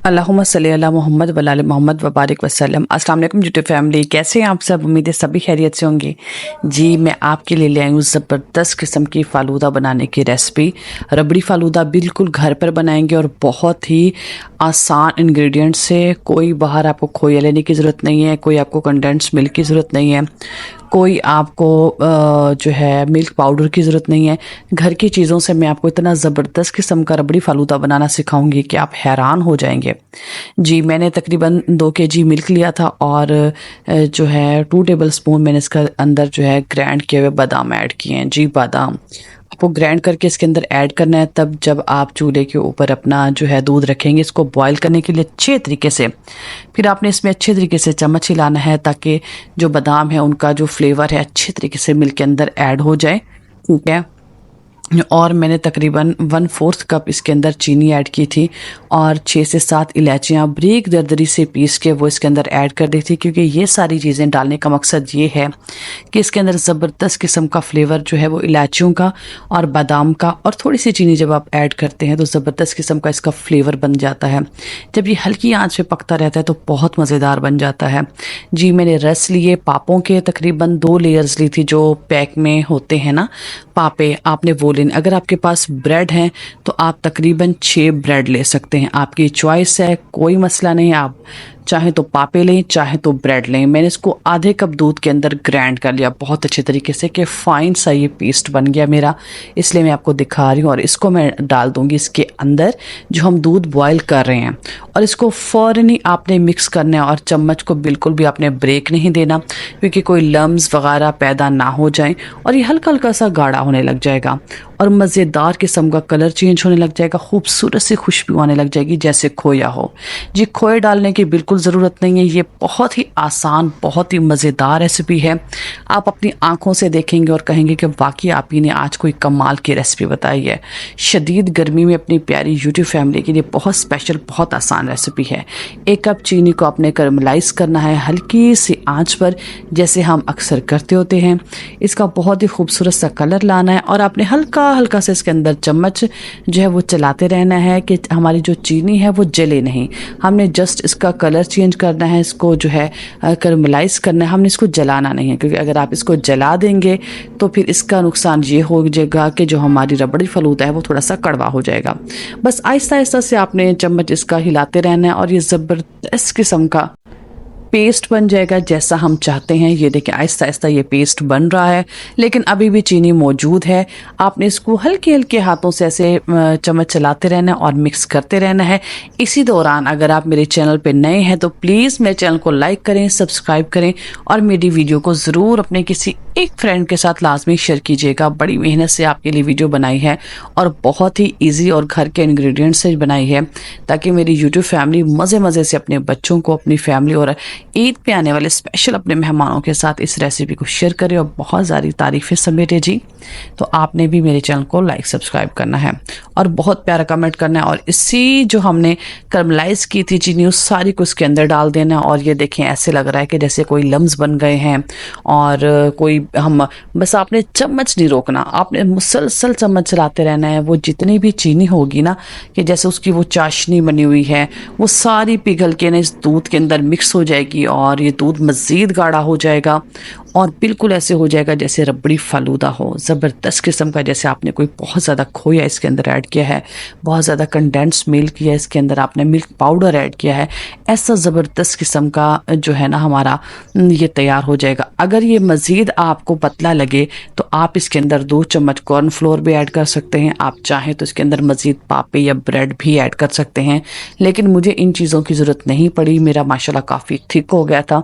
अल्लाहुम्मा सल्ली अला मोहम्मद व आले मोहम्मद वबारिक वसल्लम। अस्सलाम वालेकुम यूट्यूब फैमिली, कैसे हैं आप सब? उम्मीद है सभी खैरियत से होंगे। जी मैं आपके लिए ले आई हूँ ज़बरदस्त किस्म की फ़ालूदा बनाने की रेसिपी। रबड़ी फ़ालूदा बिल्कुल घर पर बनाएंगे और बहुत ही आसान इंग्रेडिएंट से। कोई बाहर आपको खोया लेने की ज़रूरत नहीं है, कोई आपको कंडेंस मिल्क की ज़रूरत नहीं है, कोई आपको जो है मिल्क पाउडर की ज़रूरत नहीं है। घर की चीज़ों से मैं आपको इतना ज़बरदस्त किस्म का रबड़ी फ़ालूदा बनाना सिखाऊंगी कि आप हैरान हो जाएंगे। जी मैंने तकरीबन 2 केजी मिल्क लिया था और जो है 2 टेबल स्पून मैंने इसका अंदर जो है ग्राइंड किए हुए बादाम ऐड किए हैं। जी बादाम आपको ग्राइंड करके इसके अंदर ऐड करना है। तब जब आप चूल्हे के ऊपर अपना जो है दूध रखेंगे इसको बॉईल करने के लिए अच्छे तरीके से, फिर आपने इसमें अच्छे तरीके से चम्मच हिलाना है ताकि जो बादाम है उनका जो फ्लेवर है अच्छे तरीके से मिल्क के अंदर ऐड हो जाए। ठीक है, और मैंने तकरीबन 1/4 कप इसके अंदर चीनी ऐड की थी और 6 से 7 इलायचियाँ बारीक दरदरी से पीस के वो इसके अंदर ऐड कर दी थी, क्योंकि ये सारी चीज़ें डालने का मकसद ये है कि इसके अंदर ज़बरदस्त किस्म का फ्लेवर जो है वो इलायचियों का और बादाम का, और थोड़ी सी चीनी जब आप ऐड करते हैं तो ज़बरदस्त किस्म का इसका फ्लेवर बन जाता है। जब ये हल्की आंच पे पकता रहता है तो बहुत मज़ेदार बन जाता है। जी मैंने रस लिए पापों के, तकरीबन 2 लेयर्स ली थी जो पैक में होते हैं ना पापे, आपने वो लेने। अगर आपके पास ब्रेड हैं तो आप तकरीबन 6 ब्रेड ले सकते हैं, आपकी चॉइस है, कोई मसला नहीं। आप चाहे तो पापे लें चाहे तो ब्रेड लें। मैंने इसको आधे कप दूध के अंदर ग्राइंड कर लिया बहुत अच्छे तरीके से कि फाइन सा ये पेस्ट बन गया मेरा, इसलिए मैं आपको दिखा रही हूँ। और इसको मैं डाल दूंगी इसके अंदर जो हम दूध बॉयल कर रहे हैं, और इसको फ़ौरन ही आपने मिक्स करना है और चम्मच को बिल्कुल भी आपने ब्रेक नहीं देना, क्योंकि कोई लम्स वगैरह पैदा ना हो जाए और ये हल्का हल्का सा गाढ़ा होने लग जाएगा और मज़ेदार किस्म का कलर चेंज होने लग जाएगा, खूबसूरत सी खुशबू आने लग जाएगी जैसे खोया हो। जी खोए डालने की बिल्कुल ज़रूरत नहीं है, ये बहुत ही आसान बहुत ही मज़ेदार रेसिपी है। आप अपनी आंखों से देखेंगे और कहेंगे कि वाकई आप ही ने आज कोई कमाल की रेसिपी बताई है। शदीद गर्मी में अपनी प्यारी यूट्यूब फैमिली के लिए बहुत स्पेशल बहुत आसान रेसिपी है। 1 कप चीनी को आपने कैरमलाइज़ करना है हल्की सी आँच पर, जैसे हम अक्सर करते होते हैं। इसका बहुत ही खूबसूरत सा कलर लाना है और आपने हल्का हल्का से इसके अंदर चम्मच जो है वो चलाते रहना है कि हमारी जो चीनी है वो जले नहीं। हमने जस्ट इसका कलर चेंज करना है, इसको जो है कैरमलाइज करना है, हमने इसको जलाना नहीं है, क्योंकि अगर आप इसको जला देंगे तो फिर इसका नुकसान ये हो जाएगा कि जो हमारी रबड़ी फलूदा है वो थोड़ा सा कड़वा हो जाएगा। बस आहिस्ता आहिस्ता से आपने चम्मच इसका हिलाते रहना है और ये ज़बरदस्त किस्म का पेस्ट बन जाएगा जैसा हम चाहते हैं। ये देखिए आहिस्ता आहिस्ता ये पेस्ट बन रहा है, लेकिन अभी भी चीनी मौजूद है। आपने इसको हल्के हल्के हाथों से ऐसे चम्मच चलाते रहना है और मिक्स करते रहना है। इसी दौरान अगर आप मेरे चैनल पे नए हैं तो प्लीज़ मेरे चैनल को लाइक करें, सब्सक्राइब करें और मेरी वीडियो को ज़रूर अपने किसी एक फ्रेंड के साथ लाजमी शेयर कीजिएगा। बड़ी मेहनत से आपके लिए वीडियो बनाई है और बहुत ही ईजी और घर के इंग्रेडिएंट से बनाई है, ताकि मेरी यूट्यूब फैमिली मज़े मज़े से अपने बच्चों को, अपनी फैमिली और ईद पे आने वाले स्पेशल अपने मेहमानों के साथ इस रेसिपी को शेयर करें और बहुत सारी तारीफ़ें समेटे। जी तो आपने भी मेरे चैनल को लाइक सब्सक्राइब करना है और बहुत प्यारा कमेंट करना है, और इसी जो हमने कैरमलाइज की थी चीनी उस सारी को उसके अंदर डाल देना। और ये देखें ऐसे लग रहा है कि जैसे कोई लम्स बन गए हैं और कोई हम, बस आपने चम्मच नहीं रोकना, आपने मुसलसल चम्मच चलाते रहना है। वो जितनी भी चीनी होगी ना, कि जैसे उसकी वो चाशनी बनी हुई है वो सारी पिघल के ना इस दूध के अंदर मिक्स हो जाएगी और ये दूध मज़ीद गाढ़ा हो जाएगा और बिल्कुल ऐसे हो जाएगा जैसे रबड़ी फालूदा हो। ज़बरदस्त किस्म का, जैसे आपने कोई बहुत ज़्यादा खोया इसके अंदर ऐड किया है, बहुत ज़्यादा कंडेंस मिल्क किया है, इसके अंदर आपने मिल्क पाउडर ऐड किया है, ऐसा ज़बरदस्त किस्म का जो है ना हमारा ये तैयार हो जाएगा। अगर ये मज़ीद आपको पतला लगे तो आप इसके अंदर 2 चम्मच कॉर्नफ्लोर भी ऐड कर सकते हैं। आप चाहें तो इसके अंदर मज़ीद पापे या ब्रेड भी ऐड कर सकते हैं, लेकिन मुझे इन चीज़ों की ज़रूरत नहीं पड़ी। मेरा माशाल्लाह काफ़ी थिक हो गया था,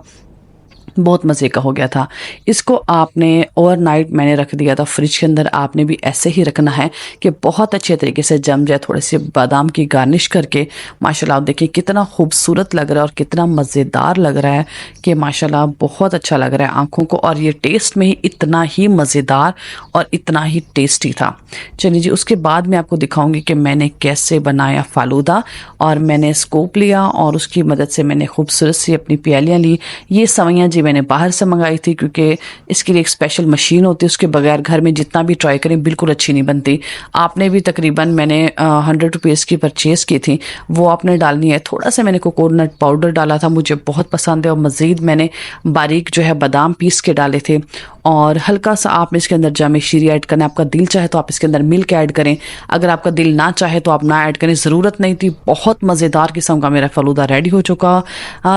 बहुत मज़े का हो गया था। इसको आपने ओवरनाइट मैंने रख दिया था फ्रिज के अंदर। आपने भी ऐसे ही रखना है कि बहुत अच्छे तरीके से जम जाए। थोड़े से बादाम की गार्निश करके माशाल्लाह आप देखिए कितना खूबसूरत लग रहा है और कितना मज़ेदार लग रहा है कि माशाल्लाह बहुत अच्छा लग रहा है आँखों को, और ये टेस्ट में ही इतना ही मज़ेदार और इतना ही टेस्टी था। चलिए जी, उसके बाद मैं आपको दिखाऊंगी कि मैंने कैसे बनाया फालूदा। और मैंने स्कूप लिया और उसकी मदद से मैंने खूबसूरत सी अपनी प्यालियाँ ली। ये सवैयाँ जी मैंने बाहर से मंगाई थी, क्योंकि इसके लिए एक स्पेशल मशीन होती है, उसके बगैर घर में जितना भी ट्राई करें बिल्कुल अच्छी नहीं बनती। आपने भी तकरीबन मैंने 100 रुपीज़ की परचेज़ की थी, वो आपने डालनी है। थोड़ा सा मैंने कोकोनट पाउडर डाला था, मुझे बहुत पसंद है, और मज़ीद मैंने बारीक जो है बादाम पीस के डाले थे, और हल्का सा आपने इसके अंदर जामे शीरी ऐड करना है। आपका दिल चाहे तो आप इसके अंदर मिल्क ऐड करें, अगर आपका दिल ना चाहे तो आप ना ऐड करें, ज़रूरत नहीं थी। बहुत मज़ेदार किस्म का मेरा फ़लूदा रेडी हो चुका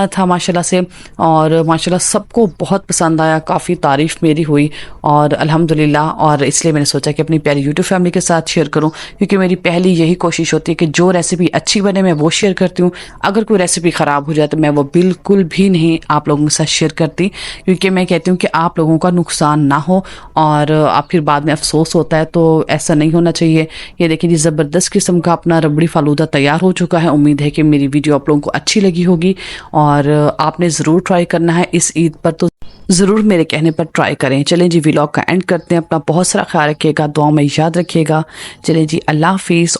था माशाल्लाह से, और माशाल्लाह सबको बहुत पसंद आया, काफ़ी तारीफ़ मेरी हुई, और अल्हम्दुलिल्लाह। और इसलिए मैंने सोचा कि अपनी प्यारी यूट्यूब फैमिली के साथ शेयर करूं, क्योंकि मेरी पहली यही कोशिश होती है कि जो रेसिपी अच्छी बने मैं वो शेयर करती हूँ। अगर कोई रेसिपी ख़राब हो जाए तो मैं वो बिल्कुल भी नहीं आप लोगों के साथ शेयर करती, क्योंकि मैं कहती हूँ कि आप लोगों का नुकसान ना हो और आप फिर बाद में अफसोस होता है, तो ऐसा नहीं होना चाहिए। ये देखिए जी, ज़बरदस्त किस्म का अपना रबड़ी फ़ालूदा तैयार हो चुका है। उम्मीद है कि मेरी वीडियो आप लोगों को अच्छी लगी होगी, और आपने ज़रूर ट्राई करना है इस ईद पर, तो ज़रूर मेरे कहने पर ट्राई करें। चलें जी, व्लॉग का एंड करते हैं। अपना बहुत सारा ख्याल रखिएगा, दुआ में याद रखिएगा। चलें जी, अल्लाह हाफिज़।